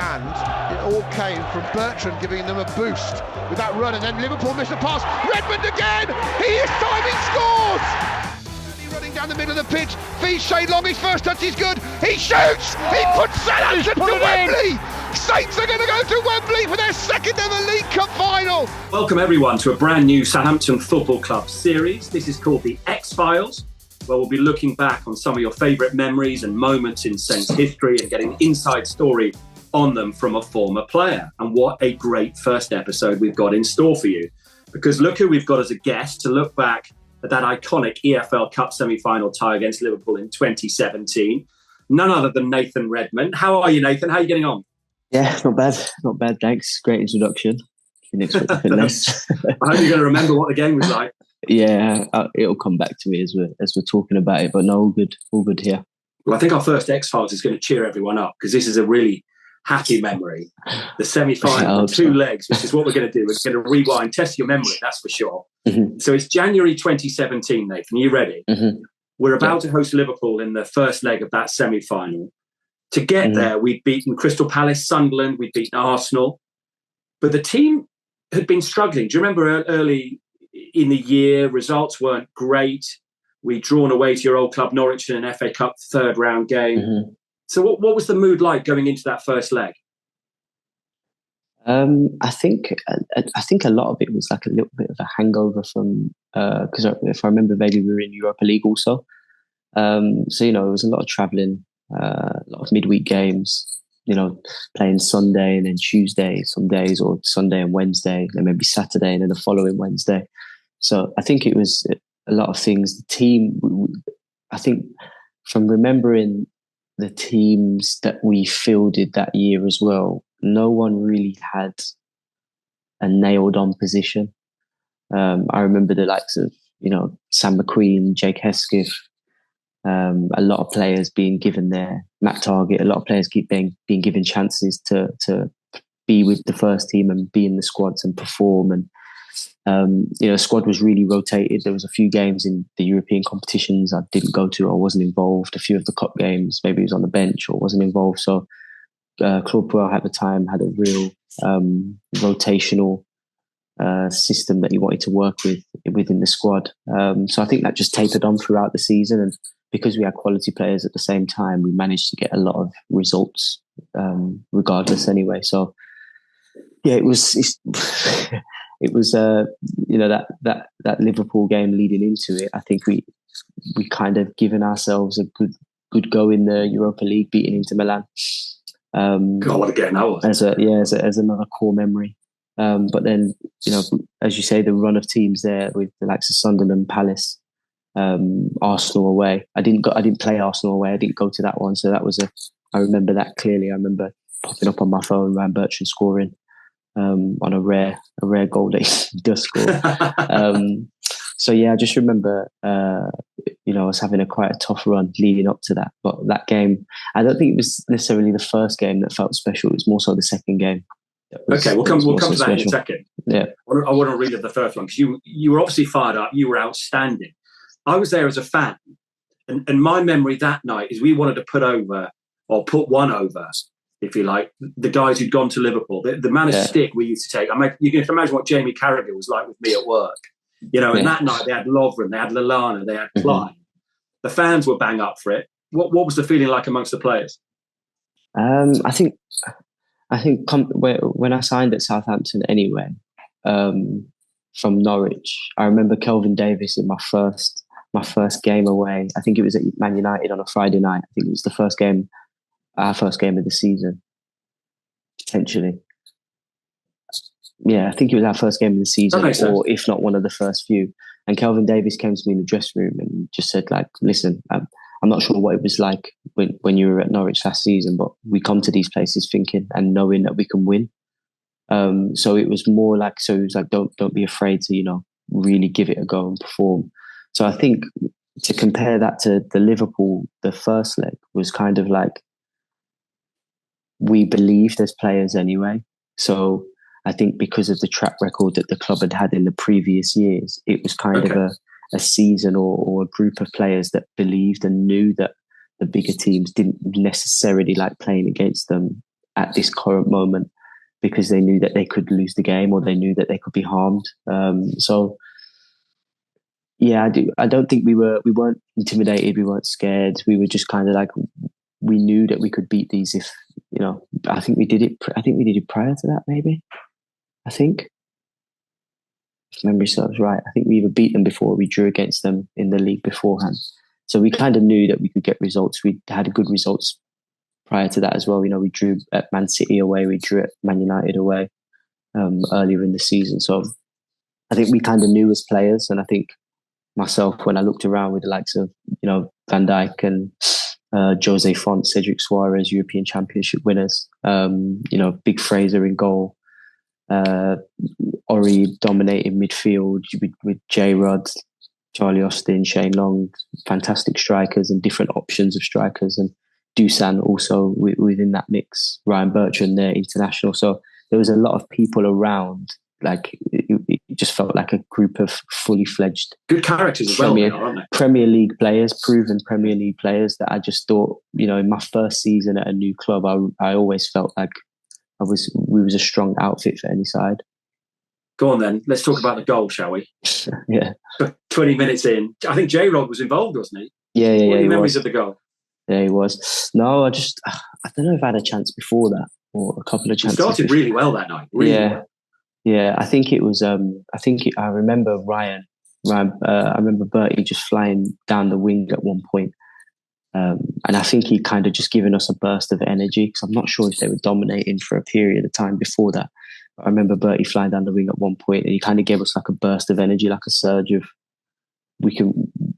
And it all came from Bertrand giving them a boost with that run, and then Liverpool missed a pass. Redmond again! This time he scores! Running down the middle of the pitch, feeds Shane Long, his first touch is good, he shoots! He puts Southampton to Wembley! Saints are going to go to Wembley for their second ever League Cup final! Welcome everyone to a brand new Southampton Football Club series. This is called the X-Files, where we'll be looking back on some of your favourite memories and moments in Saints history and getting an inside story on them from a former player. And what a great first episode we've got in store for you. Because look who we've got as a guest to look back at that iconic EFL Cup semi-final tie against Liverpool in 2017. None other than Nathan Redmond. How are you, Nathan? How are you getting on? Yeah, not bad, thanks. Great introduction. Didn't expect anything less. I hope you're going to remember what the game was like. Yeah, it'll come back to me as we're talking about it, but no, all good here. Well, I think our first X-Files is going to cheer everyone up because this is a really happy memory. The semi-final, two legs, which is what we're going to do. We're going to rewind, test your memory, that's for sure. Mm-hmm. So it's January 2017, Nathan. Are you ready? Mm-hmm. We're about to host Liverpool in the first leg of that semi-final. To get there, we'd beaten Crystal Palace, Sunderland, we'd beaten Arsenal. But the team had been struggling. Do you remember early in the year, results weren't great. We'd drawn away to your old club, Norwich, in an FA Cup third round game. Mm-hmm. So what was the mood like going into that first leg? I think a lot of it was like a little bit of a hangover from because if I remember vaguely, we were in Europa League also. So it was a lot of travelling, a lot of midweek games. Playing Sunday and then Tuesday some days, or Sunday and Wednesday, then maybe Saturday and then the following Wednesday. So I think it was a lot of things. The team, I think, from remembering the teams that we fielded that year as well, no one really had a nailed on position. I remember the likes of, Sam McQueen, Jake Hesketh, a lot of players being given their Matt Target, a lot of players keep being given chances to be with the first team and be in the squads and perform. And, the squad was really rotated. There was a few games in the European competitions I didn't go to, I wasn't involved. A few of the cup games, maybe he was on the bench or wasn't involved. So Klopp at the time had a real rotational system that he wanted to work with within the squad. So I think that just tapered on throughout the season. And because we had quality players at the same time, we managed to get a lot of results regardless anyway. So yeah, it was that Liverpool game leading into it. I think we kind of given ourselves a good go in the Europa League, beating Inter Milan. God, what a game that was! As another core memory. But then, as you say, the run of teams there with the likes of Sunderland, Palace, Arsenal away. I didn't play Arsenal away. I didn't go to that one, so that was I remember that clearly. I remember popping up on my phone, Ryan Bertrand scoring on a rare goal that he does score. So yeah, I just remember, I was having quite a tough run leading up to that. But that game, I don't think it was necessarily the first game that felt special. It was more so the second game. Okay, we'll come to that in a second. Yeah, I want to read the first one because you were obviously fired up. You were outstanding. I was there as a fan, and my memory that night is we wanted to put one over, if you like, the guys who'd gone to Liverpool. The amount of stick we used to take. I mean, you can imagine what Jamie Carragher was like with me at work. And that night they had Lovren, they had Lallana, they had Klein. Mm-hmm. The fans were bang up for it. What was the feeling like amongst the players? I think when I signed at Southampton anyway, from Norwich, I remember Kelvin Davis in my first game away. I think it was at Man United on a Friday night. I think it was our first game of the season, potentially. Yeah, I think it was our first game of the season, or if not one of the first few. And Kelvin Davis came to me in the dressing room and just said, listen, I'm not sure what it was like when you were at Norwich last season, but we come to these places thinking and knowing that we can win. So it was more like, so it was like, don't be afraid to, really give it a go and perform. So I think to compare that to the Liverpool, the first leg was kind of like, we believed as players anyway. So I think because of the track record that the club had in the previous years, it was kind of a season or a group of players that believed and knew that the bigger teams didn't necessarily like playing against them at this current moment because they knew that they could lose the game or they knew that they could be harmed. So yeah, I don't think we weren't intimidated. We weren't scared. We were just kind of like, we knew that we could beat these if, I think we did it prior to that, maybe. I think, if memory serves right, I think we either beat them before or we drew against them in the league beforehand. So we kind of knew that we could get results. We had good results prior to that as well. We drew at Man City away, we drew at Man United away earlier in the season. So I think we kind of knew as players, and I think myself, when I looked around with the likes of, Van Dijk and Jose Font, Cedric Suarez, European Championship winners, Big Fraser in goal, Ori dominating midfield with J-Rod, Charlie Austin, Shane Long, fantastic strikers and different options of strikers, and Dusan also within that mix, Ryan Bertrand there, international. So there was a lot of people around. Like it just felt like a group of fully fledged, good characters as well, aren't they? Premier League players, proven Premier League players. That I just thought, in my first season at a new club, I always felt like we was a strong outfit for any side. Go on then, let's talk about the goal, shall we? Yeah. 20 minutes in, I think J-Rod was involved, wasn't he? Yeah. What are your memories of the goal? Yeah, he was. No, I don't know if I had a chance before that or a couple of chances. He started really well that night. Really well. Yeah, I think it was. I remember Ryan. I remember Bertie just flying down the wing at one point, and I think he kind of just given us a burst of energy because I'm not sure if they were dominating for a period of time before that. But I remember Bertie flying down the wing at one point, and he kind of gave us like a burst of energy, like a surge of we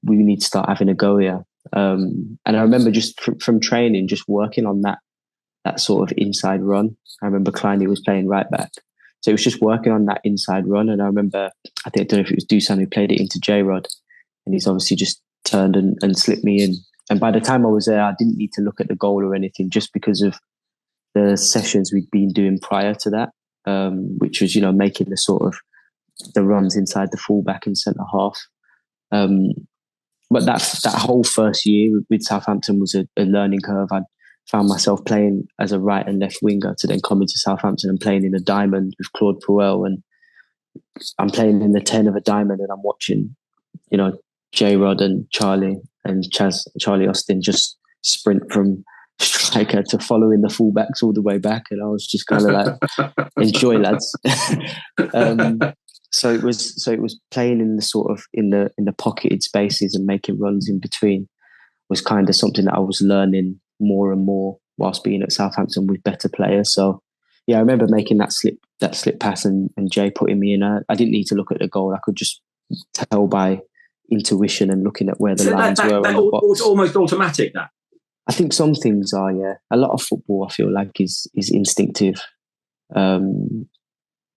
need to start having a go here. And I remember just from training, just working on that sort of inside run. I remember Kleiny was playing right back. So it was just working on that inside run. And I remember, I don't know if it was Dusan who played it into J-Rod. And he's obviously just turned and slipped me in. And by the time I was there, I didn't need to look at the goal or anything just because of the sessions we'd been doing prior to that, which was, making the runs inside the fullback and centre half. But that whole first year with Southampton was a learning curve. I found myself playing as a right and left winger to then come into Southampton and playing in a diamond with Claude Puel, and I'm playing in the 10 of a diamond, and I'm watching, J-Rod and Charlie Austin just sprint from striker to following the fullbacks all the way back, and I was just kind of like, enjoy, lads. So it was playing in the in the pocketed spaces and making runs in between was kind of something that I was learning more and more whilst being at Southampton with better players. So yeah, I remember making that slip pass and Jay putting me in. I didn't need to look at the goal. I could just tell by intuition and looking at where the lines were. It's almost automatic, that. I think some things are, yeah. A lot of football, I feel like, is instinctive.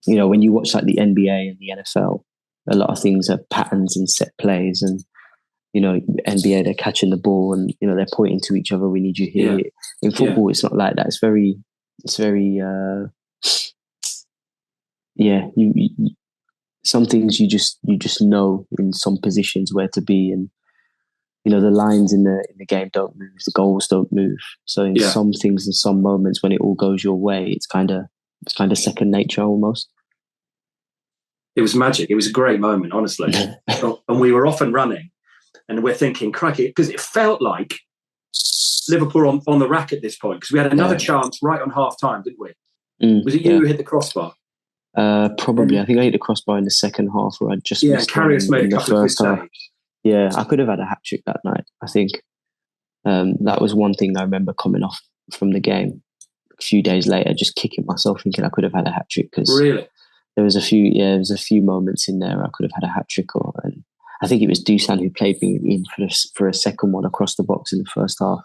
When you watch like the NBA and the NFL, a lot of things are patterns and set plays, and NBA, they're catching the ball and they're pointing to each other. We need you here. Yeah. In football, it's not like that. It's very. Some things you just know in some positions where to be, and the lines in the game don't move, the goals don't move. So in some things, in some moments, when it all goes your way, it's kind of second nature almost. It was magic. It was a great moment, honestly. And we were off and running, and we're thinking, crikey, because it felt like Liverpool on the rack at this point, because we had another chance right on half time, didn't we? Was it you who hit the crossbar? Probably. I think I hit the crossbar in the second half, or I just missed Karius made a couple of good saves. Yeah, I could have had a hat trick that night. I think that was one thing I remember coming off from the game a few days later, just kicking myself, thinking I could have had a hat trick. Because really, there was a few moments in there I could have had a hat trick, and I think it was Dusan who played me in for a second one across the box in the first half,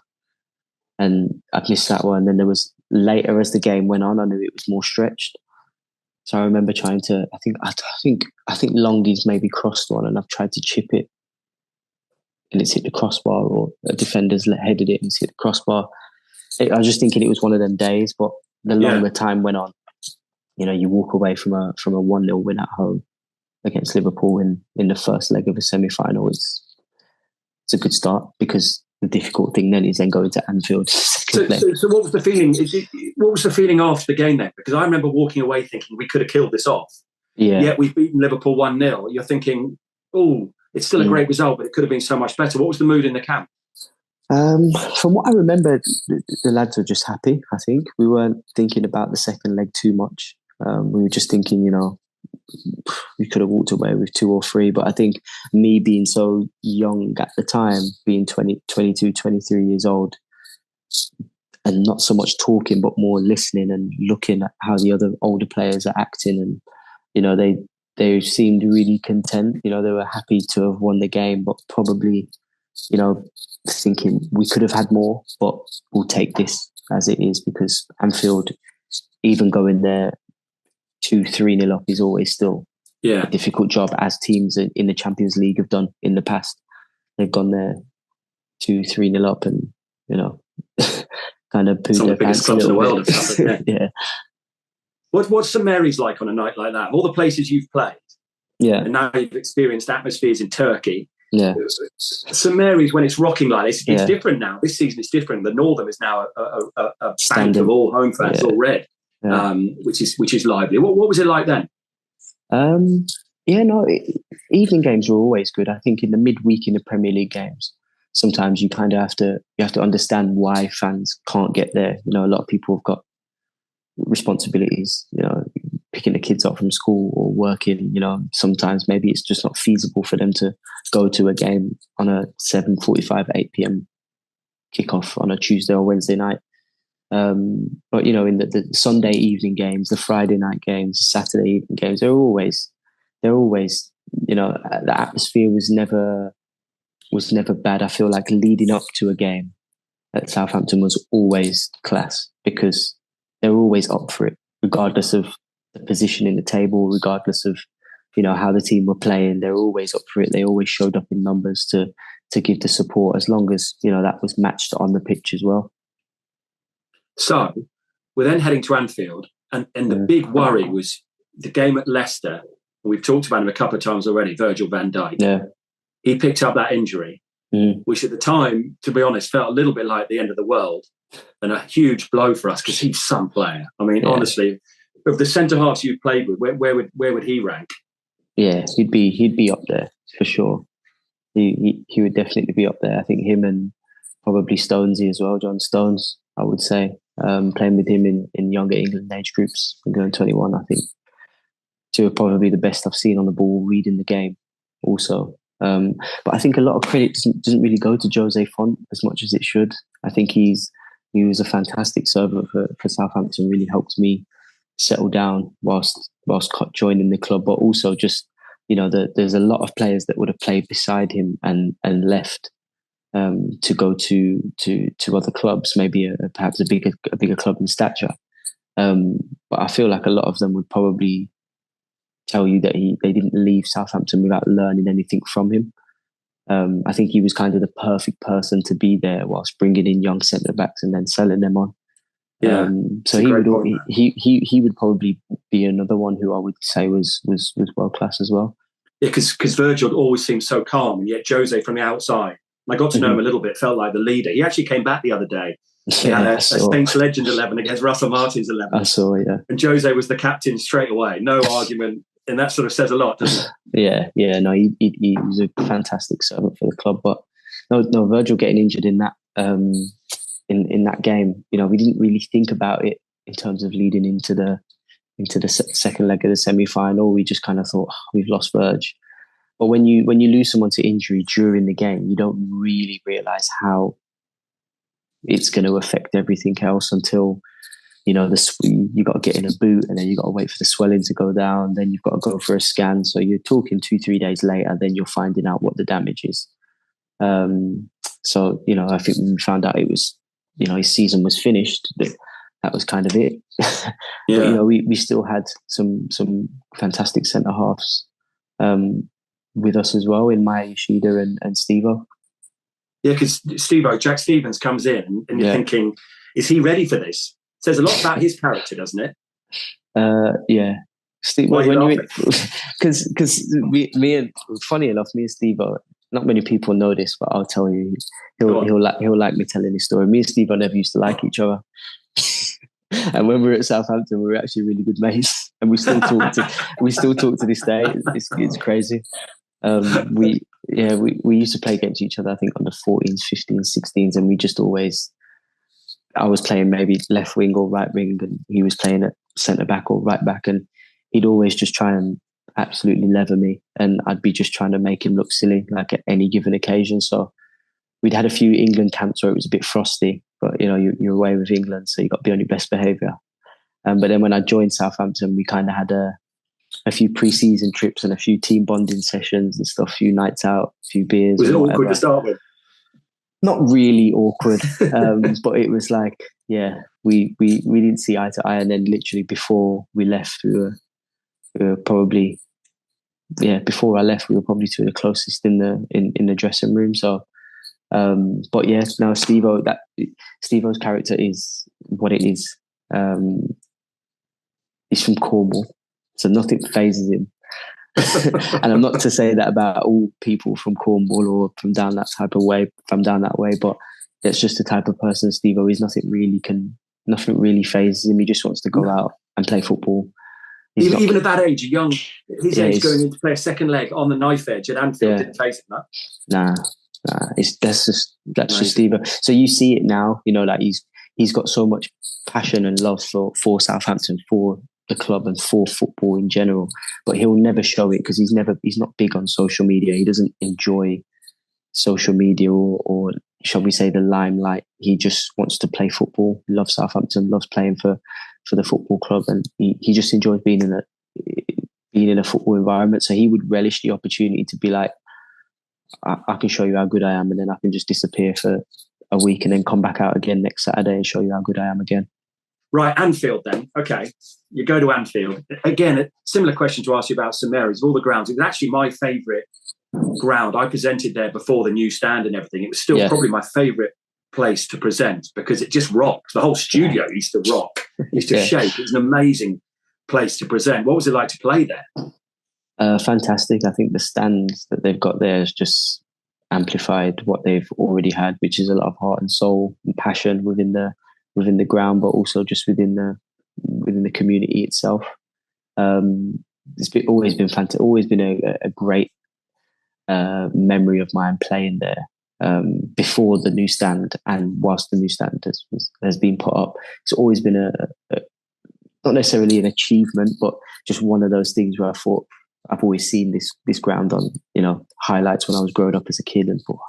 and I missed that one. And then there was later as the game went on, I knew it was more stretched. So I remember trying to. I think Longy's maybe crossed one, and I've tried to chip it, and it's hit the crossbar, or a defender's headed it and it's hit the crossbar. I was just thinking it was one of them days, but the longer time went on, you walk away from a 1-0 win at home against Liverpool in the first leg of a semi-final. It's a good start because the difficult thing then is then going to Anfield. So what was the feeling? What was the feeling after the game then? Because I remember walking away thinking we could have killed this off. Yeah. Yet we've beaten Liverpool 1-0. You're thinking, oh, it's still a great result, but it could have been so much better. What was the mood in the camp? From what I remember, the lads were just happy, I think. We weren't thinking about the second leg too much. We were just thinking, we could have walked away with 2 or 3. But I think me being so young at the time, being 22, 23 years old, and not so much talking, but more listening and looking at how the other older players are acting. And, they seemed really content. They were happy to have won the game, but probably, thinking we could have had more, but we'll take this as it is, because Anfield, even going there 2-3-0 up is always still a difficult job, as teams in the Champions League have done in the past. They've gone there 2-3-0 up and, kind of pooed their pants a little bit. Yeah. What's St Mary's like on a night like that? All the places you've played, and now you've experienced atmospheres in Turkey. Yeah, St Mary's, when it's rocking like this, it's different now. This season it's different. The Northern is now a bank of all home fans, all red, which is lively. What was it like then? Evening games were always good. I think in the midweek in the Premier League games, sometimes you kind of have to understand why fans can't get there. A lot of people have got responsibilities, picking the kids up from school or working. Sometimes maybe it's just not feasible for them to go to a game on a 7:45, 8 p.m. kickoff on a Tuesday or Wednesday night. But in the Sunday evening games, the Friday night games, the Saturday evening games, they're always the atmosphere was never bad. I feel like leading up to a game at Southampton was always class, because they're always up for it, regardless of the position in the table, regardless of how the team were playing. They're always up for it. They always showed up in numbers to give the support, as long as that was matched on the pitch as well. So we're then heading to Anfield, and the big worry was the game at Leicester. We've talked about him a couple of times already, Virgil van Dijk. Yeah. He picked up that injury, which at the time, to be honest, felt a little bit like the end of the world and a huge blow for us, because he's some player. I mean, honestly, of the centre halves you've played with, where would he rank? Yeah, he'd be up there for sure. He would definitely be up there. I think him and probably Stonesy as well, John Stones, I would say. Playing with him in younger England age groups, going 21, I think. 2 are probably the best I've seen on the ball, reading the game also. But I think a lot of credit doesn't really go to Jose Font as much as it should. I think he was a fantastic servant for Southampton, really helped me settle down whilst joining the club. But also just, there's a lot of players that would have played beside him and left to go to other clubs, maybe perhaps a bigger club in stature. But I feel like a lot of them would probably tell you that they didn't leave Southampton without learning anything from him. I think he was kind of the perfect person to be there whilst bringing in young centre backs and then selling them on. Yeah, so he would probably be another one who I would say was world class as well. Yeah, because Virgil always seemed so calm, and yet Jose from the outside, I got to know him a little bit, felt like the leader. He actually came back the other day. He had a Saints Legend 11 against Russell Martin's 11. I saw, yeah. And Jose was the captain straight away. No argument. And that sort of says a lot, doesn't it? Yeah. No, he was a fantastic servant for the club. But no, Virgil getting injured in that in that game, we didn't really think about it in terms of leading into the second leg of the semi-final. We just kind of thought, we've lost Virg. But when you lose someone to injury during the game, you don't really realise how it's going to affect everything else until, you got to get in a boot, and then you got to wait for the swelling to go down. Then you've got to go for a scan. So you're talking 2-3 days later, then you're finding out what the damage is. So, I think when we found out it was, his season was finished, that was kind of it. Yeah. But, we still had some fantastic centre halves with us as well, in Maya Yoshida and Steve-O. Yeah, because Jack Stevens comes in and you're thinking, is he ready for this? Says a lot about his character, doesn't it? Yeah. Steve, because me and funny enough, me and Steve-O, not many people know this, but I'll tell you, he'll like me telling this story. Me and Steve never used to like each other. And when we were at Southampton, we were actually really good mates, and we still talk to this day. It's crazy. We used to play against each other, I think, on the 14s, 15s, 16s, and we just always, I was playing maybe left wing or right wing, and he was playing at centre back or right back, and he'd always just try and absolutely lever me, and I'd be just trying to make him look silly, like at any given occasion. So we'd had a few England camps where it was a bit frosty, but you're away with England, so you got to be on your best behaviour. But then when I joined Southampton, we kind of had a few pre-season trips and a few team bonding sessions and stuff, a few nights out, a few beers. Was it awkward to start with? Not really awkward, but it was like, we didn't see eye to eye, and then literally before we left, we were probably, before I left, we were probably two of the closest in the dressing room. So, but yeah, now Steve-O's character is what it is. He's from Cornwall, so nothing phases him. And I'm not to say that about all people from Cornwall or from down that type of way, but it's just the type of person Steve-O is. Nothing really phases him. He just wants to go out and play football. Even at that age, his age going in to play a second leg on the knife edge at Anfield didn't phase him, no? Nah. That's just Steve-O. So you see it now, like he's got so much passion and love for Southampton, for the club and for football in general, but he'll never show it because he's not big on social media. He doesn't enjoy social media or shall we say the limelight. He just wants to play football, loves Southampton, loves playing for the football club, and he just enjoys being in a football environment. So he would relish the opportunity to be like, I can show you how good I am, and then I can just disappear for a week and then come back out again next Saturday and show you how good I am again. Right, Anfield then. Okay, you go to Anfield. Again, a similar question to ask you about St Mary's. Of all the grounds, it was actually my favourite ground. I presented there before the new stand and everything. It was still probably my favourite place to present because it just rocked. The whole studio used to rock, used to shake. It was an amazing place to present. What was it like to play there? Fantastic. I think the stands that they've got there has just amplified what they've already had, which is a lot of heart and soul and passion within the ground, but also just within the community itself. Always been fantastic. Always been a great memory of mine playing there before the new stand and whilst the new stand has been put up. It's always been a not necessarily an achievement, but just one of those things where I thought, I've always seen this ground on, highlights when I was growing up as a kid, and thought,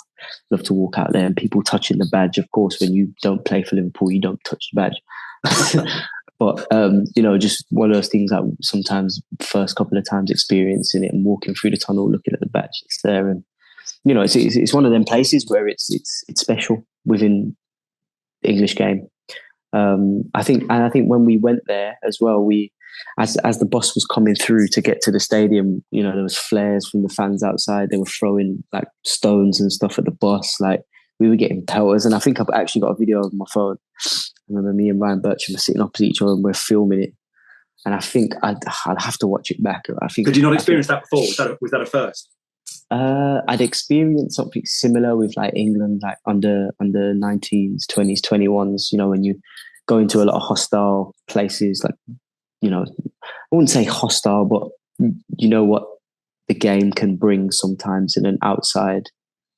love to walk out there and people touching the badge. Of course, when you don't play for Liverpool, you don't touch the badge. But, just one of those things that sometimes first couple of times experiencing it and walking through the tunnel, looking at the badge, it's there. And, it's one of them places where it's special within the English game. I think when we went there as well, as the bus was coming through to get to the stadium, there was flares from the fans outside. They were throwing like stones and stuff at the bus. Like we were getting pelters, and I think I've actually got a video on my phone. I remember me and Ryan Bircham were sitting opposite each other and we're filming it. And I think I'd have to watch it back. Did you not experience that before? Was that a first? I'd experienced something similar with like England, like under 19s, 20s, 21s. When you go into a lot of hostile places, like. I wouldn't say hostile, but what the game can bring sometimes in an outside,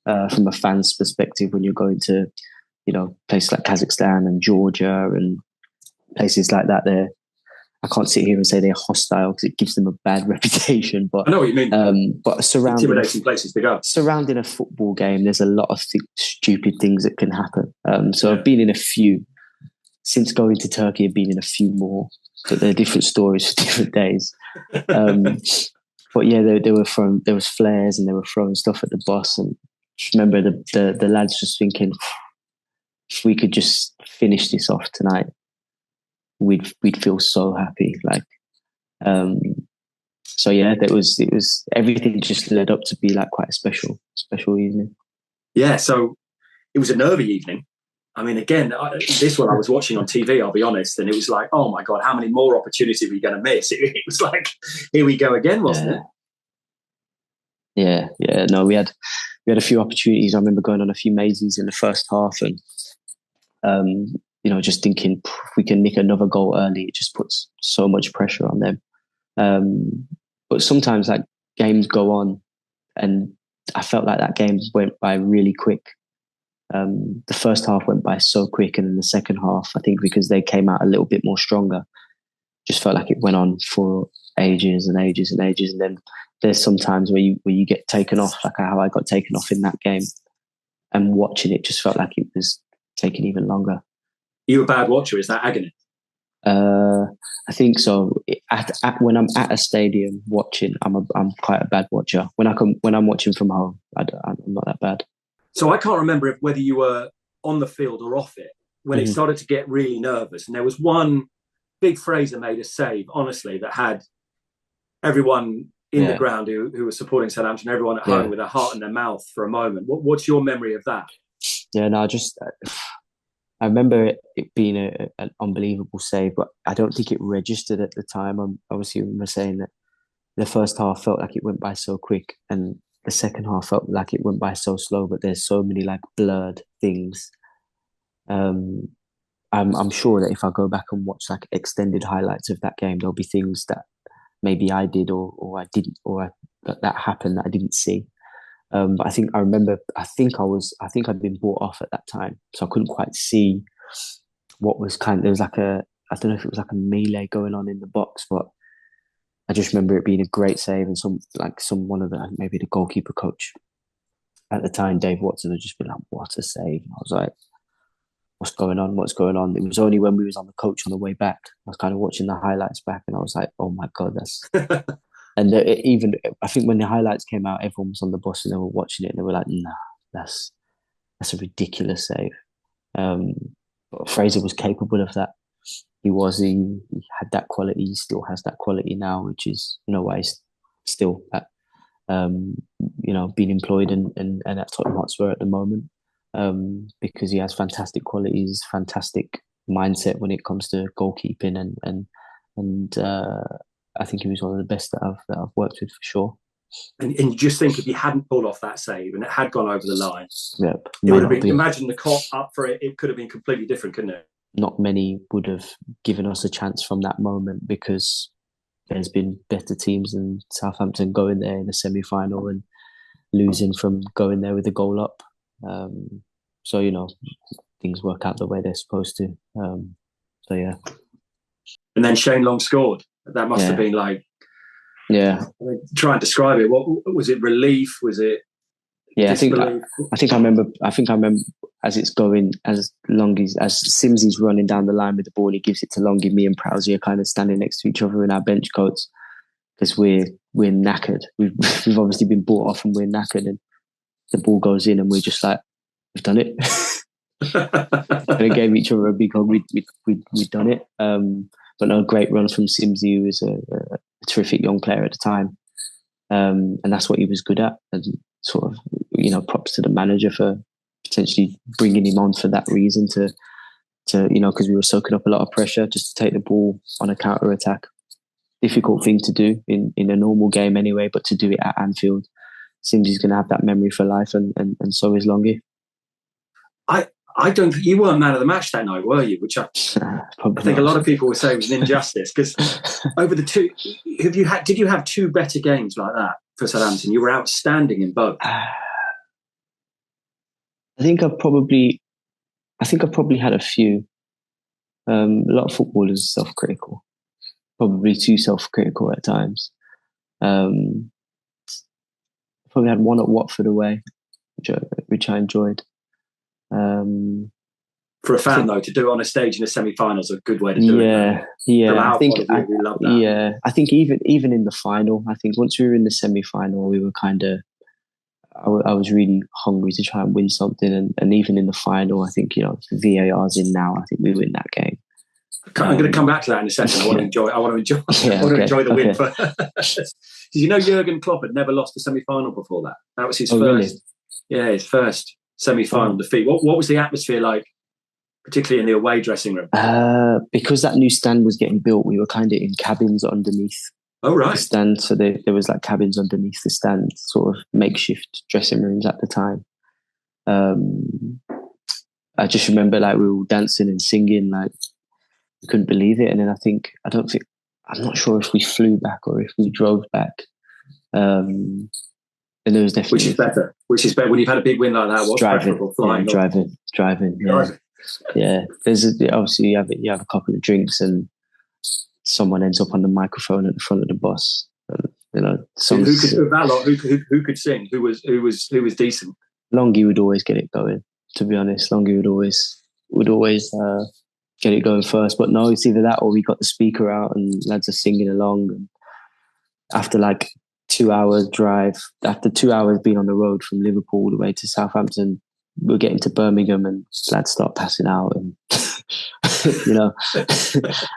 from a fan's perspective, when you're going to, places like Kazakhstan and Georgia and places like that. I can't sit here and say they're hostile because it gives them a bad reputation. But I know what you mean. But intimidating places to go. Surrounding a football game, there's a lot of stupid things that can happen. I've been in a few since going to Turkey. I've been in a few more. But they're different stories for different days. But yeah, there was flares and they were throwing stuff at the bus. And just remember the lads just thinking, if we could just finish this off tonight, we'd feel so happy. Like, so yeah, it was everything just led up to be like quite a special evening. Yeah, so it was a nervy evening. I mean, again, this one I was watching on TV, I'll be honest, and it was like, oh my God, how many more opportunities are we going to miss? It was like, here we go again, wasn't it? Yeah. No, we had we had a few opportunities. I remember going on a few mazes in the first half, and just thinking if we can nick another goal early, it just puts so much pressure on them. But sometimes like games go on, and I felt like that game went by really quick. The first half went by so quick, and in the second half, I think because they came out a little bit more stronger, just felt like it went on for ages and ages and ages. And then there's some times where you get taken off, like how I got taken off in that game, and watching it just felt like it was taking even longer. You a bad watcher? Is that agony? I think so. When I'm at a stadium watching, I'm quite a bad watcher. When I'm watching from home, I'm not that bad. So I can't remember whether you were on the field or off it when it started to get really nervous. And there was one big Fraser made a save, honestly, that had everyone in the ground who was supporting Southampton, everyone at home with their heart in their mouth for a moment. What's your memory of that? Yeah, no, I remember it being an unbelievable save, but I don't think it registered at the time. I obviously remember saying that the first half felt like it went by so quick, and the second half felt like it went by so slow. But there's so many like blurred things. I'm sure that if I go back and watch like extended highlights of that game, there'll be things that maybe I did or I didn't, or that happened that I didn't see. But I think I remember. I think I'd been brought off at that time, so I couldn't quite see what was there was like I don't know if it was like a melee going on in the box, but I just remember it being a great save, and one of maybe the goalkeeper coach at the time, Dave Watson, had just been like, "What a save!" And I was like, "What's going on? What's going on?" It was only when we was on the coach on the way back, I was kind of watching the highlights back, and I was like, "Oh my God, that's." And even I think when the highlights came out, everyone was on the bus and they were watching it and they were like, "Nah, that's a ridiculous save." But Fraser was capable of that. He had that quality. He still has that quality now, which is why he's still at being employed and at Tottenham Hotspur at the moment, because he has fantastic qualities, fantastic mindset when it comes to goalkeeping, and I think he was one of the best that I've worked with for sure. And you just think if he hadn't pulled off that save and it had gone over the line, it would have been. Imagine the cop up for it. It could have been completely different, couldn't it? Not many would have given us a chance from that moment, because there's been better teams than Southampton going there in the semi-final and losing from going there with a goal up. So things work out the way they're supposed to. So yeah. And then Shane Long scored. That must have been like, try and describe it. What was it? Relief? Was it? Yeah, I think I remember as it's going, as Simsy's running down the line with the ball, he gives it to Longy. Me and Prowsey are kind of standing next to each other in our bench coats because we're knackered. We've obviously been brought off and we're knackered, and the ball goes in and we're just like, we've done it. And we gave each other a big hug. We'd done it. But no, great run from Simsy, who was a terrific young player at the time. And that's what he was good at. And sort of, props to the manager for potentially bringing him on for that reason to because we were soaking up a lot of pressure just to take the ball on a counter-attack. Difficult thing to do in a normal game anyway, but to do it at Anfield, Simsy's going to have that memory for life, and so is Longy. I don't think you weren't man of the match that night, were you? Which I think a lot of people would say was an injustice, because over the two, did you have two better games like that for Southampton? You were outstanding in both. I think I probably had a few. A lot of footballers are self-critical, probably too self-critical at times. Probably had one at Watford away, which I enjoyed. For a fan, though, to do it on a stage in the semi-finals is a good way to do it. Yeah. I think we love that. Yeah, I think even in the final, I think once we were in the semi-final, we were kind of. I was really hungry to try and win something, and even in the final, I think VAR's in now. I think we win that game. I'm going to come back to that in a second. I want to enjoy the win. Did you know Jürgen Klopp had never lost a semi-final before that? That was his first. Really? Yeah, his first semi-final defeat. What was the atmosphere like, particularly in the away dressing room? Because that new stand was getting built, we were kind of in cabins underneath. Oh, right. The stand. So there was like cabins underneath the stand, sort of makeshift dressing rooms at the time. I just remember like we were all dancing and singing, like we couldn't believe it. And then I'm not sure if we flew back or if we drove back. And there was definitely Which is better? Which is better when you've had a big win like that? What's preferable? Flying? Driving. Yeah. Yeah. Obviously you have a couple of drinks and someone ends up on the microphone at the front of the bus. Who could sing? Who was decent? Longy would always get it going. To be honest, Longy would always get it going first. But no, it's either that or we got the speaker out and lads are singing along. And after like 2 hours drive, after 2 hours being on the road from Liverpool all the way to Southampton, we're getting to Birmingham and lads start passing out. And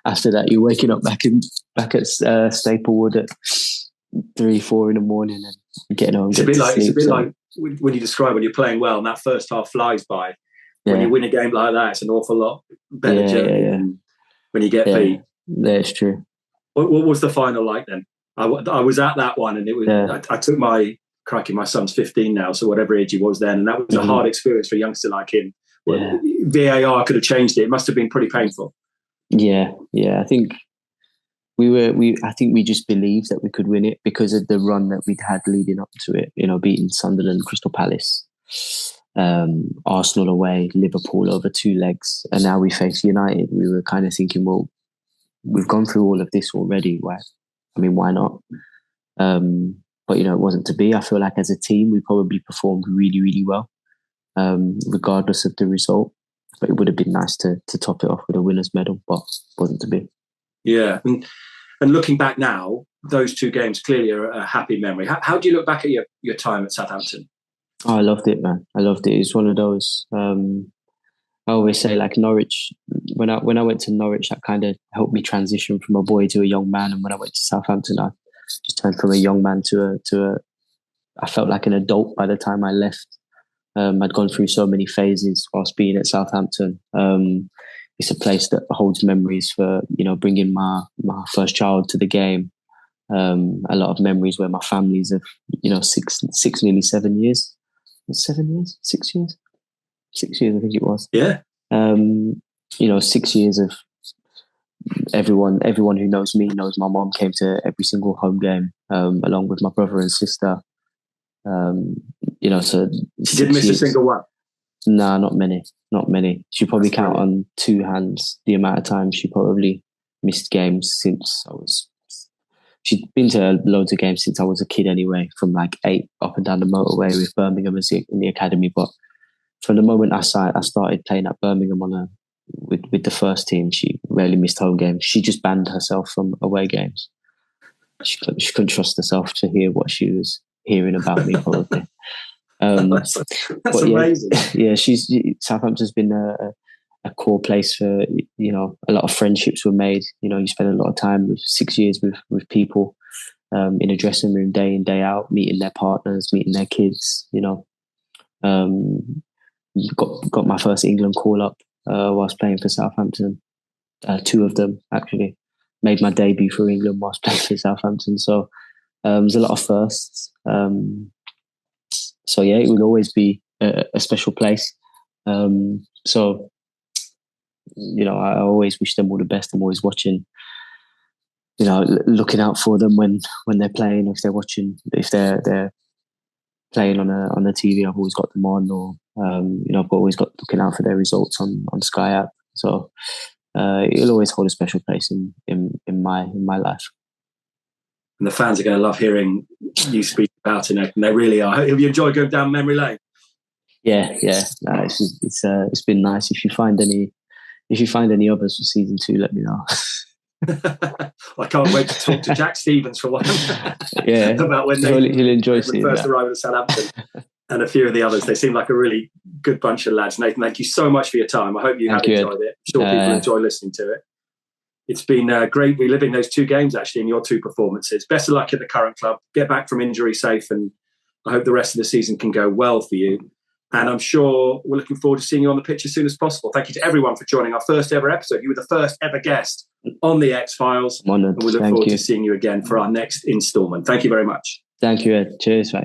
after that, you're waking up back at Staplewood at 3-4 in the morning and getting home. It's a bit like when you describe when you're playing well and that first half flies by. When you win a game like that, it's an awful lot better journey than when you get beat. That's true. What was the final like then? I was at that one, and it was. I took my son's 15 now, so whatever age he was then, and that was a hard experience for a youngster like him. Yeah. VAR could have changed it. It must have been pretty painful. Yeah. I think I think we just believed that we could win it because of the run that we'd had leading up to it. Beating Sunderland, Crystal Palace, Arsenal away, Liverpool over 2 legs, and now we face United. We were kind of thinking, well, we've gone through all of this already. Why not? But it wasn't to be. I feel like as a team, we probably performed really, really well, regardless of the result. But it would have been nice to top it off with a winner's medal, but wasn't to be. Yeah, and looking back now, those 2 games clearly are a happy memory. How do you look back at your time at Southampton? Oh, I loved it, man. I loved it. It's one of those. I always say, like Norwich. When I went to Norwich, that kind of helped me transition from a boy to a young man. And when I went to Southampton, I just turned from a young man to a. I felt like an adult by the time I left. I'd gone through so many phases whilst being at Southampton. It's a place that holds memories for bringing my first child to the game. A lot of memories where my family's of 6 nearly 7 years. 7 years? 6 years? 6 years, I think it was. Yeah. 6 years of everyone who knows me knows my mom came to every single home game, along with my brother and sister. So she didn't miss a single one. No, not many. She probably count on 2 hands the amount of times she probably missed games since I was. She'd been to loads of games since I was a kid anyway, from like 8 up and down the motorway with Birmingham in the academy. But from the moment I started playing at Birmingham with the first team, she rarely missed home games. She just banned herself from away games. She couldn't trust herself to hear what she was hearing about me, probably. That's amazing. Southampton's been a core place for, a lot of friendships were made. You spend a lot of time with 6 years with people in a dressing room day in, day out, meeting their partners, meeting their kids, got my first England call up whilst playing for Southampton. 2 of them actually made my debut for England whilst playing for Southampton. So there's a lot of firsts. So yeah, it will always be a special place. I always wish them all the best. I'm always watching, looking out for them when they're playing. If they're playing on the TV, I've always got them on, or I've always got looking out for their results on Sky app. So it'll always hold a special place in my life. And the fans are going to love hearing you speak about it, and they really are. Have you enjoyed going down memory lane? Yeah. No, it's been nice. If you find any others for season 2, let me know. I can't wait to talk to Jack Stevens for one. Yeah, about when he'll enjoy seeing first that. arrived at Southampton, and a few of the others. They seem like a really good bunch of lads. Nathan, thank you so much for your time. I hope you have enjoyed it. I'm sure people enjoy listening to it. It's been great reliving those 2 games actually in your 2 performances. Best of luck at the current club. Get back from injury safe, and I hope the rest of the season can go well for you. And I'm sure we're looking forward to seeing you on the pitch as soon as possible. Thank you to everyone for joining our first ever episode. You were the first ever guest on the X-Files. And we look forward to seeing you again for our next instalment. Thank you very much. Thank you, Ed. Cheers, mate.